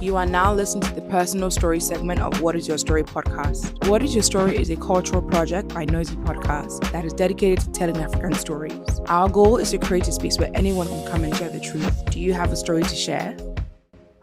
You are now listening to the personal story segment of What Is Your Story podcast. What Is Your Story is a cultural project by Nosy Podcast that is dedicated to telling African stories. Our goal is to create a space where anyone can come and share the truth. Do you have a story to share?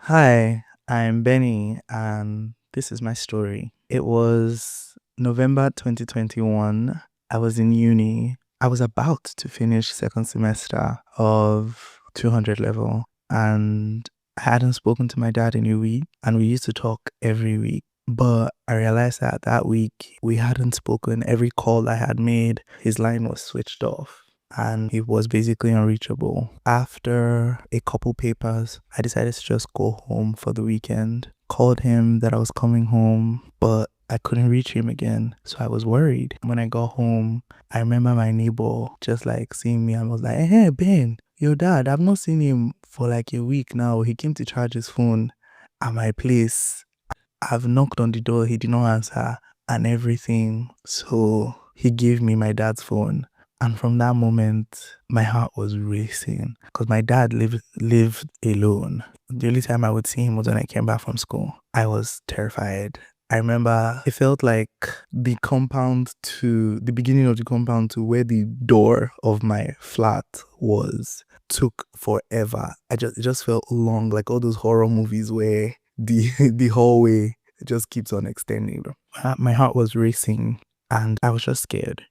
Hi, I'm Benny, and this is my story. It was November 2021. I was in uni. I was about to finish second semester of 200 level, and I hadn't spoken to my dad in a week, and we used to talk every week. But I realized that week we hadn't spoken. Every call I had made, his line was switched off and he was basically unreachable. After a couple papers, I decided to just go home for the weekend. Called him that I was coming home, but I couldn't reach him again, so I was worried. When I got home, I remember my neighbor just like seeing me and was like, "Hey, Ben, your dad, I've not seen him for like a week now. He came to charge his phone at my place. I've knocked on the door, he did not answer and everything." So he gave me my dad's phone. And from that moment, my heart was racing because my dad lived alone. The only time I would see him was when I came back from school. I was terrified. I remember it felt like the beginning of the compound to where the door of my flat was took forever. It just felt long, like all those horror movies where the hallway just keeps on extending. My heart was racing and I was just scared.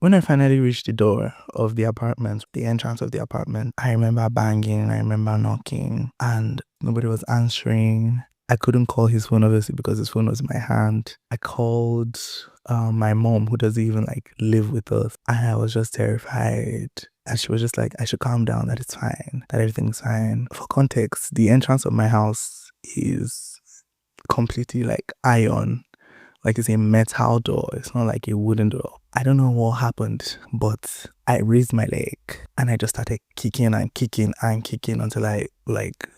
When I finally reached the door of the apartment, the entrance of the apartment, I remember banging, I remember knocking, and nobody was answering. I couldn't call his phone, obviously, because his phone was in my hand. I called my mom, who doesn't even live with us, and I was just terrified. And she was just like, I should calm down, that it's fine, that everything's fine. For context, the entrance of my house is completely iron. It's a metal door. It's not like a wooden door. I don't know what happened, but I raised my leg and I just started kicking and kicking and kicking until I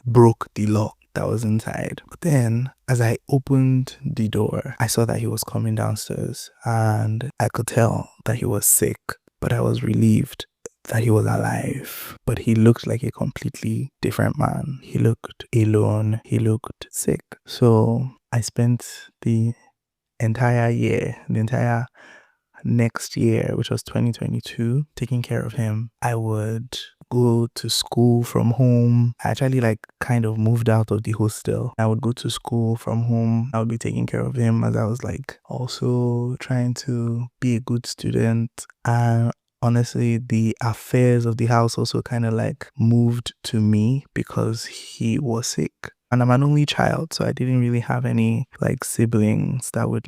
broke the lock that was inside. But then as I opened the door, I saw that he was coming downstairs and I could tell that he was sick, but I was relieved that he was alive. But he looked like a completely different man. He looked alone. He looked sick. So I spent the entire next year, which was 2022, taking care of him. I would go to school from home. I actually kind of moved out of the hostel. I would go to school from home. I would be taking care of him as I was also trying to be a good student. And honestly, the affairs of the house also kind of moved to me because he was sick. And I'm an only child, so I didn't really have any siblings that would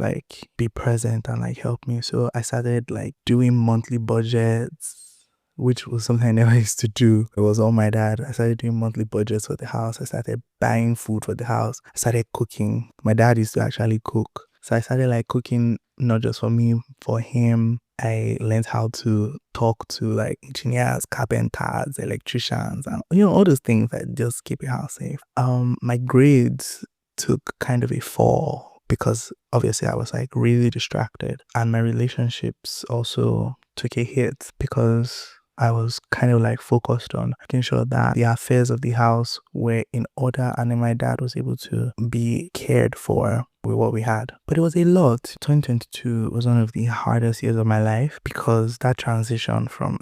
be present and help me. So I started doing monthly budgets, which was something I never used to do. It was all my dad. I started doing monthly budgets for the house. I started buying food for the house. I started cooking. My dad used to actually cook. So I started cooking not just for me, for him. I learned how to talk to engineers, carpenters, electricians, and all those things that just keep your house safe. My grades took kind of a fall because obviously I was really distracted, and my relationships also took a hit because I was kind of focused on making sure that the affairs of the house were in order and then my dad was able to be cared for with what we had. But it was a lot. 2022 was one of the hardest years of my life because that transition from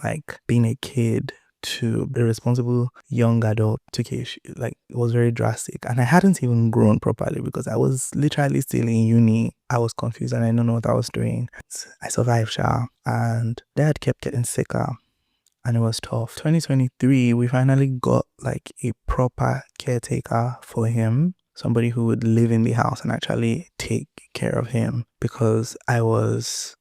being a kid to a responsible young adult it was very drastic, and I hadn't even grown properly because I was literally still in uni. I was confused and I don't know what I was doing. I survived, and dad kept getting sicker. And it was tough. 2023, we finally got a proper caretaker for him. Somebody who would live in the house and actually take care of him, because I was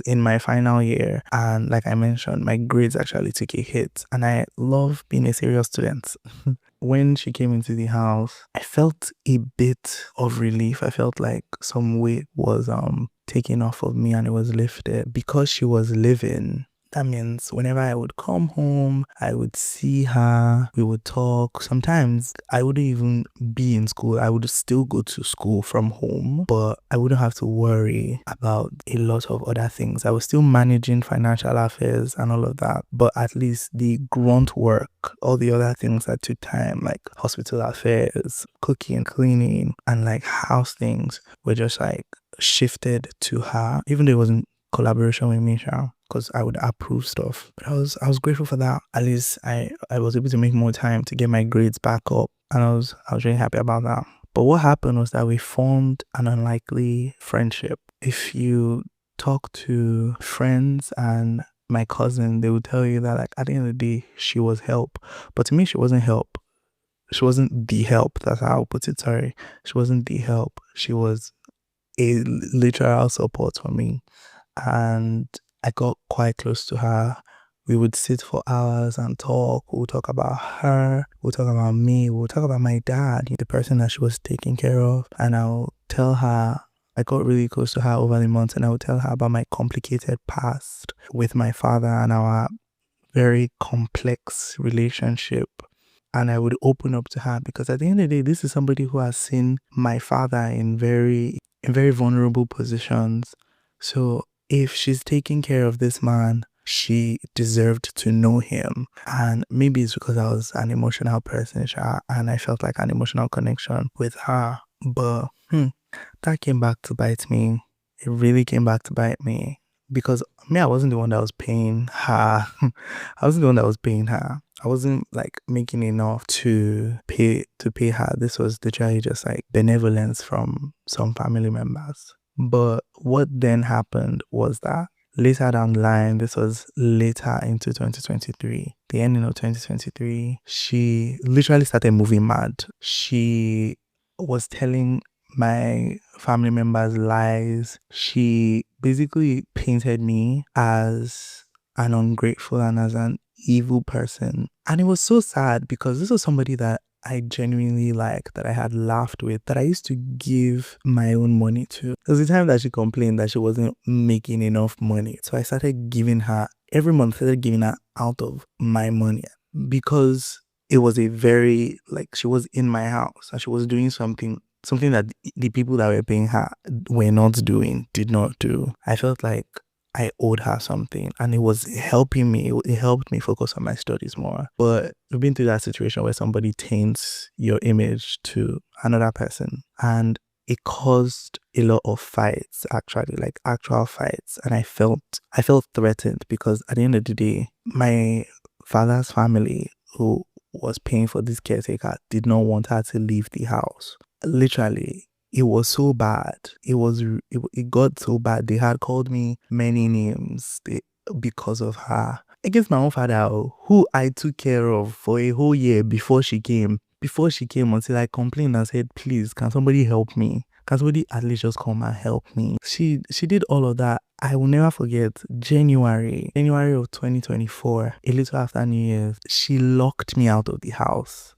in my final year, and like I mentioned, my grades actually took a hit, and I love being a serious student. When she came into the house, I felt a bit of relief. I felt like some weight was taken off of me and it was lifted. Because she was living, That means whenever I would come home, I would see her, we would talk. Sometimes I wouldn't even be in school. I would still go to school from home, but I wouldn't have to worry about a lot of other things. I was still managing financial affairs and all of that, but at least the grunt work, all the other things that took time, like hospital affairs, cooking, cleaning, and like house things, were just like shifted to her, even though it wasn't collaboration with me, because I would approve stuff. But I was grateful for that. At least I was able to make more time to get my grades back up, and I was really happy about that. But what happened was that we formed an unlikely friendship. If you talk to friends and my cousin, they would tell you that like at the end of the day, she was help. But to me, she wasn't help. She wasn't the help. That's how I'll put it. Sorry. She wasn't the help. She was a literal support for me. And I got quite close to her. We would sit for hours and talk. We'll talk about her. We'll talk about me. We'll talk about my dad, the person that she was taking care of. And I'll tell her, I got really close to her over the months, and I would tell her about my complicated past with my father and our very complex relationship. And I would open up to her because at the end of the day, this is somebody who has seen my father in very vulnerable positions. So if she's taking care of this man, she deserved to know him. And maybe it's because I was an emotional person, and I felt like an emotional connection with her. But that came back to bite me. It really came back to bite me. Because I wasn't the one that was paying her. I wasn't the one that was paying her. I wasn't like making enough to pay her. This was literally just like benevolence from some family members. But what then happened was that later down the line, this was later into 2023, the ending of 2023, she literally started moving mad. She was telling my family members lies. She basically painted me as an ungrateful and as an evil person. And it was so sad because this was somebody that I genuinely liked, that I had laughed with, that I used to give my own money to. There was a time that she complained that she wasn't making enough money. So I started giving her, every month I started giving her out of my money, because it was a very, like, she was in my house and she was doing something that the people that were paying her did not do. I felt like I owed her something, and it was helping me. It helped me focus on my studies more. But we've been through that situation where somebody taints your image to another person, and it caused a lot of fights, actually, like actual fights. And I felt threatened because at the end of the day, my father's family, who was paying for this caretaker, did not want her to leave the house. Literally, it was so bad. It got so bad. They had called me many names because of her. Against my own father, who I took care of for a whole year before she came. Until I complained and said, please, can somebody help me? Can somebody at least just come and help me? She did all of that. I will never forget January of 2024, a little after New Year's, she locked me out of the house.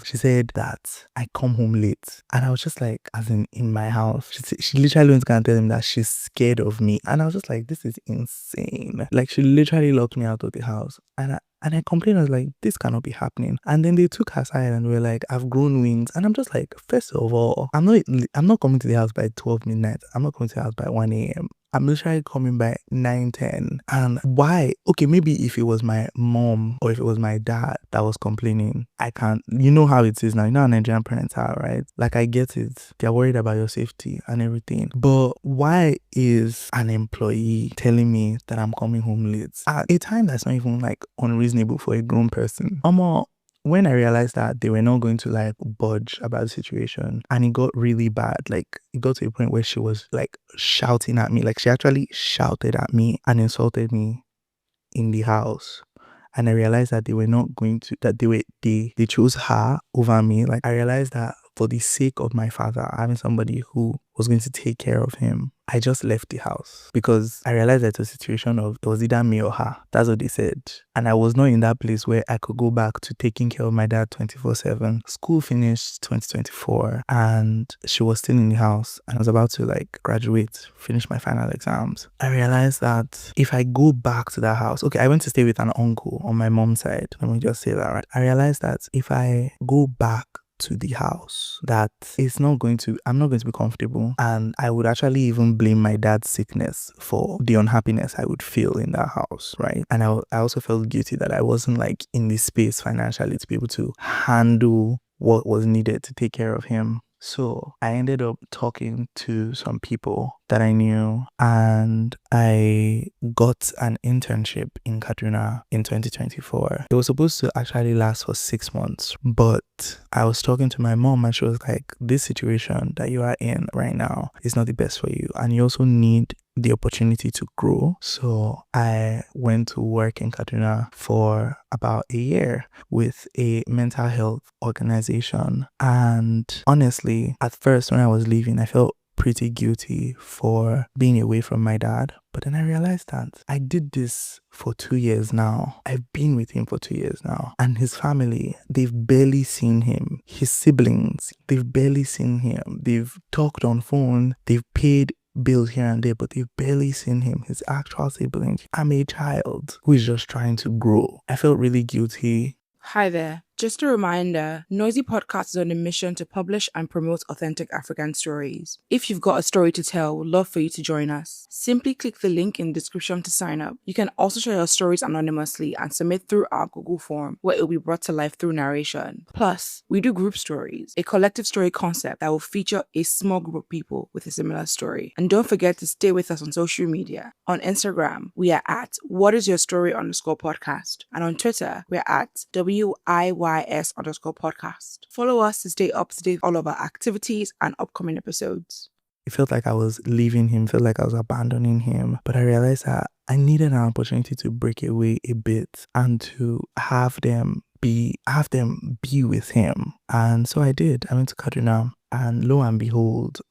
She said that I come home late. And I was just like, as in my house. She literally went to go and tell him that she's scared of me. And I was just like, this is insane. Like, she literally locked me out of the house. And I complained. I was like, this cannot be happening. And then they took her side and were like, I've grown wings. And I'm just like, first of all, I'm not coming to the house by 12 midnight. I'm not coming to the house by 1 a.m. I'm literally coming by 9, 10. And why? Okay, maybe if it was my mom or if it was my dad that was complaining, I can't. You know how it is now. You know how Nigerian parents are, right? Like, I get it. They're worried about your safety and everything. But why is an employee telling me that I'm coming home late at a time that's not even like unreasonable for a grown person? When I realized that they were not going to like budge about the situation, and it got really bad, like it got to a point where she was like shouting at me, like she actually shouted at me and insulted me in the house. And I realized that they were not going to, that they chose her over me. Like, I realized that for the sake of my father having somebody who was going to take care of him, I just left the house because I realized that it was a situation of it was either me or her. That's what they said. And I was not in that place where I could go back to taking care of my dad 24/7. School finished 2024 and she was still in the house and I was about to graduate, finish my final exams. I realized that if I go back to that house, okay, I went to stay with an uncle on my mom's side. Let me just say that, right? I realized that if I go back to the house, that I'm not going to be comfortable, and I would actually even blame my dad's sickness for the unhappiness I would feel in that house, right? And I also felt guilty that I wasn't in this space financially to be able to handle what was needed to take care of him. So I ended up talking to some people that I knew and I got an internship in Kaduna in 2024. It was supposed to actually last for 6 months, but I was talking to my mom and she was like, this situation that you are in right now is not the best for you and you also need the opportunity to grow. So I went to work in Kaduna for about a year with a mental health organization. And honestly, at first when I was leaving, I felt pretty guilty for being away from my dad. But then I realized that I did this for 2 years now. I've been with him for 2 years now. And his family, they've barely seen him. His siblings, they've barely seen him. They've talked on phone. They've paid bills here and there, but they've barely seen him, his actual siblings. I'm a child who is just trying to grow. I felt really guilty. Hi there. Just a reminder, Noisy Podcast is on a mission to publish and promote authentic African stories. If you've got a story to tell, we'd love for you to join us. Simply click the link in the description to sign up. You can also share your stories anonymously and submit through our Google form, where it will be brought to life through narration. Plus, we do group stories, a collective story concept that will feature a small group of people with a similar story. And don't forget to stay with us on social media. On Instagram, we are at whatisyourstory_podcast. And on Twitter, we're at WIYS_podcast. Follow us to stay up to date with all of our activities and upcoming episodes. It felt like I was leaving him, felt like I was abandoning him. But I realized that I needed an opportunity to break away a bit and to have them be with him. And so I did. I went to Kaduna and lo and behold,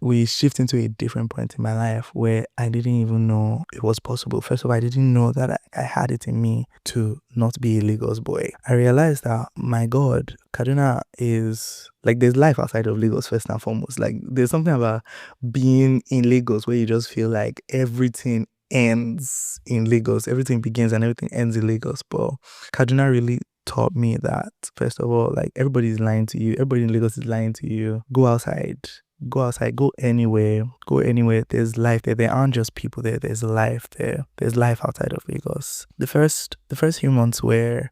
we shift into a different point in my life where I didn't even know it was possible. First of all, I didn't know that I had it in me to not be a Lagos boy. I realized that, my God, Kaduna is there's life outside of Lagos first and foremost. There's something about being in Lagos where you just feel like everything ends in Lagos. Everything begins and everything ends in Lagos. But Kaduna really taught me that, first of all, everybody's lying to you. Everybody in Lagos is lying to you. Go outside, go anywhere. There's life there. There aren't just people there. There's life there. There's life outside of Lagos. The first few months were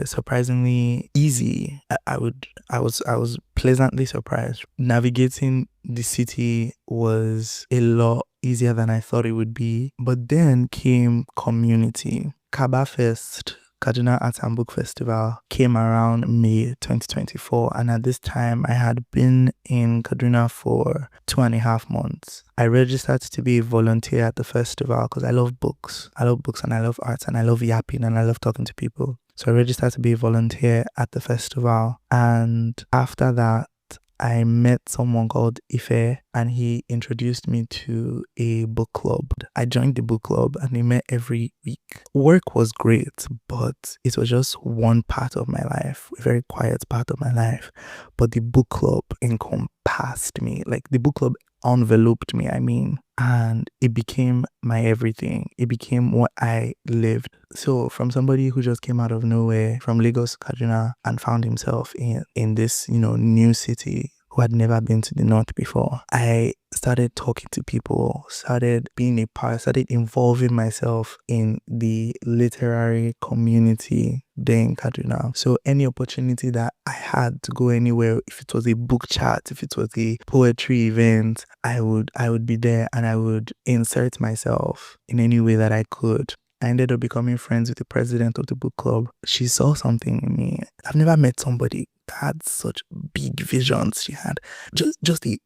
surprisingly easy. I was pleasantly surprised. Navigating the city was a lot easier than I thought it would be. But then came community. Kaba Fest, Kaduna Arts and Book Festival, came around May 2024, and at this time I had been in Kaduna for 2.5 months. I registered to be a volunteer at the festival because I love books. I love books and I love arts and I love yapping and I love talking to people. So I registered to be a volunteer at the festival, and after that I met someone called Ife and he introduced me to a book club. I joined the book club and we met every week. Work was great, but it was just one part of my life, a very quiet part of my life. But the book club encompassed me, the book club enveloped me, and it became my everything. It became what I lived. So from somebody who just came out of nowhere, from Lagos, Kaduna, and found himself in this, new city, who had never been to the north before, I started talking to people, started being a part, started involving myself in the literary community there in Kaduna. So any opportunity that I had to go anywhere, if it was a book chat, if it was a poetry event, I would be there and I would insert myself in any way that I could. I ended up becoming friends with the president of the book club. She saw something in me. I've never met somebody that had such big visions. She had just a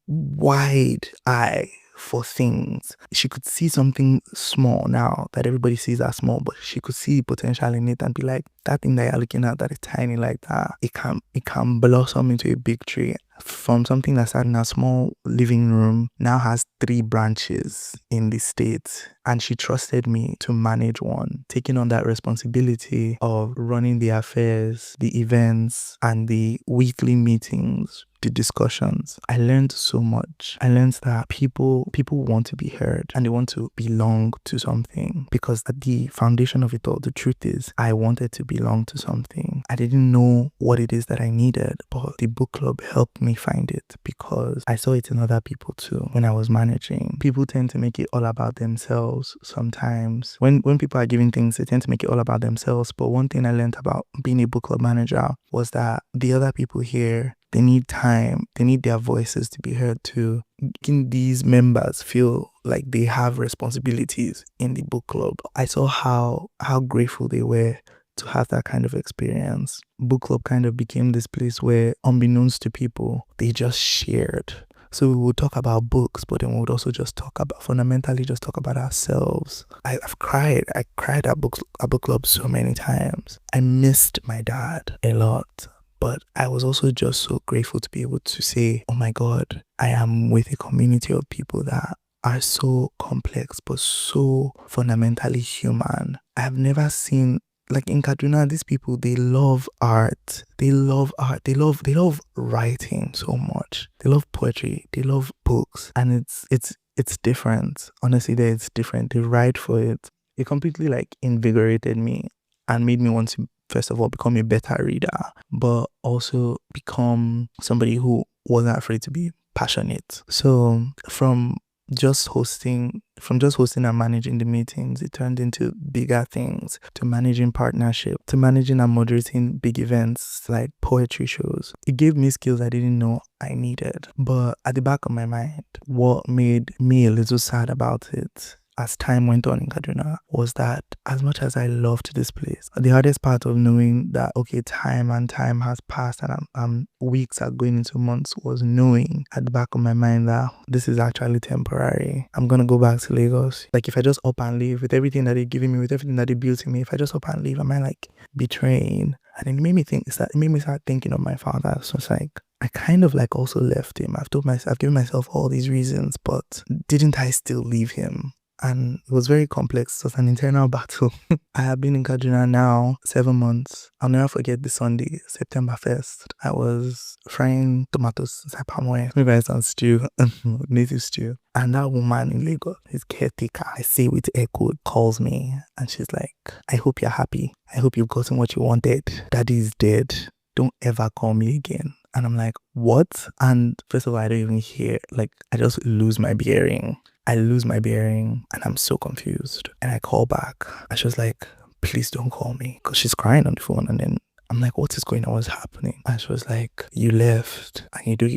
wide eye for things. She could see something small now that everybody sees as small, but she could see potential in it and be like, that thing that you're looking at that is tiny like that, it can blossom into a big tree. From something that started in a small living room, now has 3 branches in the state. And she trusted me to manage one, taking on that responsibility of running the affairs, the events, and the weekly meetings, the discussions. I learned so much. I learned that people want to be heard and they want to belong to something, because at the foundation of it all, the truth is I wanted to belong to something. I didn't know what it is that I needed, but the book club helped me find it, because I saw it in other people too. When I was managing, people tend to make it all about themselves sometimes. When people are giving things, they tend to make it all about themselves. But one thing I learned about being a book club manager was that the other people here, they need time. They need their voices to be heard too. Making these members feel like they have responsibilities in the book club. I saw how grateful they were to have that kind of experience. Book club kind of became this place where, unbeknownst to people, they just shared. So we would talk about books, but then we would also just fundamentally just talk about ourselves. I've cried. I cried at book club so many times. I missed my dad a lot. But I was also just so grateful to be able to say, oh my God, I am with a community of people that are so complex, but so fundamentally human. I have never seen, like in Kaduna, these people, they love art. They love art. They love writing so much. They love poetry. They love books. And it's different. Honestly, it's different. They write for it. It completely like invigorated me and made me want to, first of all, become a better reader, but also become somebody who wasn't afraid to be passionate. So from just hosting and managing the meetings, it turned into bigger things, to managing partnership, to managing and moderating big events like poetry shows. It gave me skills I didn't know I needed. But at the back of my mind, what made me a little sad about it as time went on in Kaduna was that as much as I loved this place, the hardest part of knowing that, okay, time has passed and weeks are going into months, was knowing at the back of my mind that this is actually temporary. I'm going to go back to Lagos. Like, if I just up and leave with everything that they're giving me, with everything that they built in me, if I just up and leave, am I like betraying? And it made me start thinking of my father. So it's like, I kind of like also left him. I've given myself all these reasons, but didn't I still leave him? And it was very complex. It was an internal battle. I have been in Kaduna now 7 months. I'll never forget the Sunday, September 1st. I was frying tomatoes inside palm oil. Maybe I sound stew, native stew. And that woman in Lagos, his caretaker, I say with air quote, calls me. And she's like, I hope you're happy. I hope you've gotten what you wanted. Daddy is dead. Don't ever call me again. And I'm like, what? And first of all, I don't even hear, like, I just lose my bearing. And I'm so confused. And I call back. And she was like, please don't call me. Because she's crying on the phone. And then I'm like, what is going on? What's happening? And she was like, you left. And you don't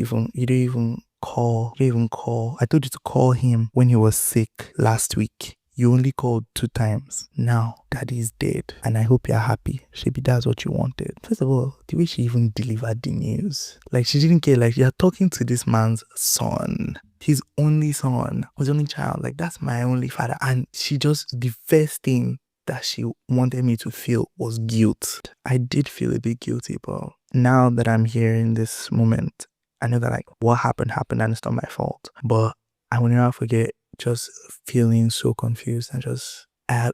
even call. I told you to call him when he was sick last week. You only called 2 times. Now, Daddy is dead. And I hope you're happy. Shebi, that's what you wanted. First of all, the way she even delivered the news. Like, she didn't care. Like, you're talking to this man's son. His only son. His only child. Like, that's my only father. And the first thing that she wanted me to feel was guilt. I did feel a bit guilty, but now that I'm here in this moment, I know that, like, what happened and it's not my fault. But I will never forget just feeling so confused and just, I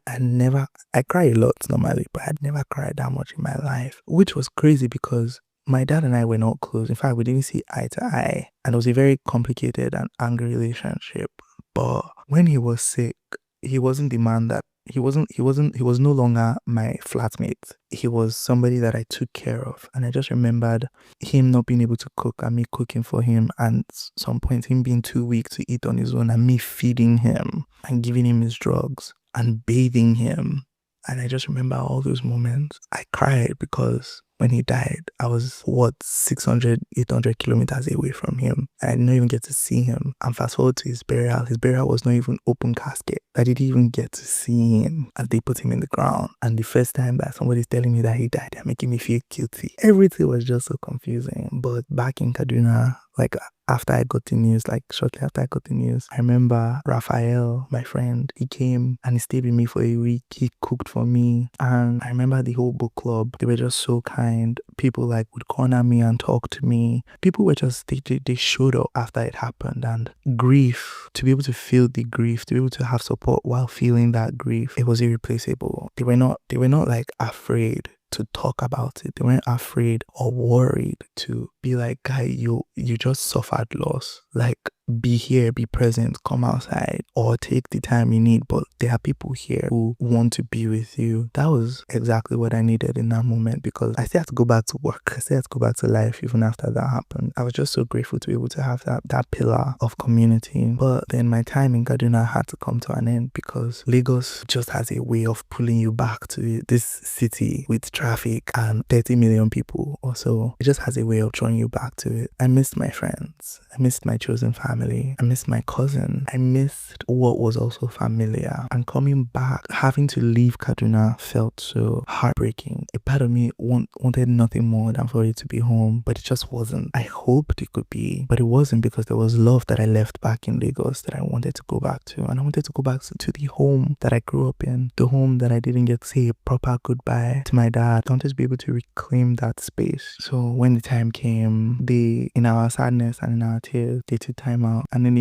cry a lot normally, but I'd never cried that much in my life, which was crazy because my dad and I were not close. In fact, we didn't see eye to eye, and it was a very complicated and angry relationship. But when he was sick, he wasn't the man that he was no longer my flatmate. He was somebody that I took care of. And I just remembered him not being able to cook and me cooking for him, and at some point him being too weak to eat on his own and me feeding him and giving him his drugs and bathing him. And I just remember all those moments. I cried because when he died, I was 600, 800 kilometers away from him. I didn't even get to see him. And fast forward to his burial. His burial was not even open casket. I didn't even get to see him as they put him in the ground. And the first time that somebody's telling me that he died, they're making me feel guilty. Everything was just so confusing. But back in Kaduna, like after I got the news, like shortly after I got the news, I remember Raphael, my friend, he came and he stayed with me for a week. He cooked for me. And I remember the whole book club. They were just so kind. People like would corner me and talk to me. People were just, they showed up after it happened. And grief, to be able to feel the grief, to be able to have support while feeling that grief, it was irreplaceable. They were not like afraid to talk about it. They weren't afraid or worried to be like, guy, you just suffered loss. Like, be here, be present, come outside, or take the time you need. But there are people here who want to be with you. That was exactly what I needed in that moment, because I still had to go back to work. I still had to go back to life even after that happened. I was just so grateful to be able to have that pillar of community. But then my time in Kaduna had to come to an end, because Lagos just has a way of pulling you back to this city with traffic and 30 million people or so. It just has a way of drawing you back to it. I missed my friends. I missed my chosen family. I missed my cousin. I missed what was also familiar. And coming back, having to leave Kaduna felt so heartbreaking. A part of me wanted nothing more than for it to be home, but it just wasn't. I hoped it could be, but it wasn't, because there was love that I left back in Lagos that I wanted to go back to. And I wanted to go back to the home that I grew up in, the home that I didn't get to say a proper goodbye to my dad. I wanted to be able to reclaim that space. So when the time came, in our sadness and in our tears, they took time out, and then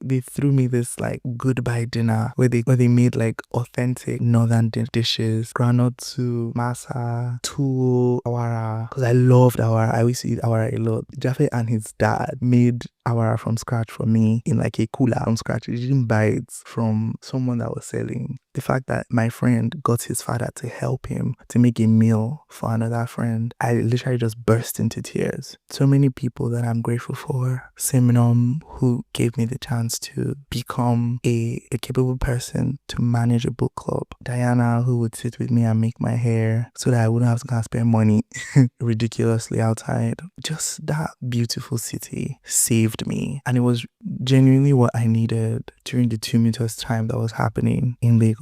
they threw me this like goodbye dinner where they made like authentic northern dishes, groundnut soup, masa, tuwo, awara, because I loved awara. I used to eat awara a lot. Jaffe and his dad made awara from scratch for me in like a cooler from scratch. He didn't buy it from someone that was selling. The fact that my friend got his father to help him to make a meal for another friend, I literally just burst into tears. So many people that I'm grateful for. Seminum, who gave me the chance to become a capable person to manage a book club. Diana, who would sit with me and make my hair so that I wouldn't have to go and spend money ridiculously outside. Just that beautiful city saved me. And it was genuinely what I needed during the tumultuous time that was happening in Lagos.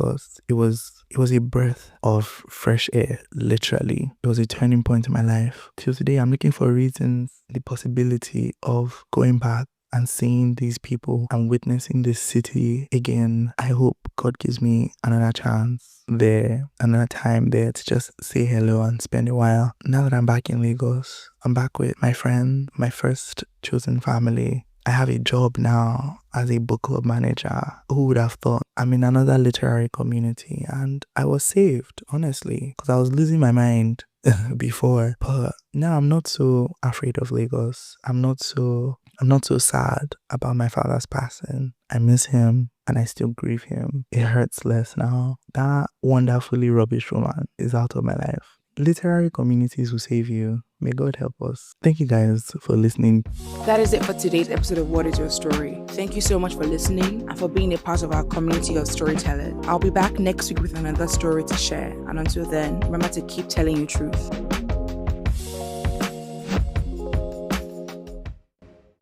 It was a breath of fresh air, literally. It was a turning point in my life. Till today, I'm looking for reasons, the possibility of going back and seeing these people and witnessing this city again. I hope God gives me another chance there, another time there to just say hello and spend a while. Now that I'm back in Lagos, I'm back with my friend, my first chosen family. I have a job now as a book club manager. Who would have thought? I'm in another literary community, and I was saved, honestly, because I was losing my mind before. But now I'm not so afraid of Lagos. I'm not so sad about my father's passing. I miss him and I still grieve him. It hurts less now. That wonderfully rubbish woman is out of my life. Literary communities will save you. May God help us. Thank you guys for listening. That is it for today's episode of What Is Your Story? Thank you so much for listening and for being a part of our community of storytellers. I'll be back next week with another story to share. And until then, remember to keep telling your truth.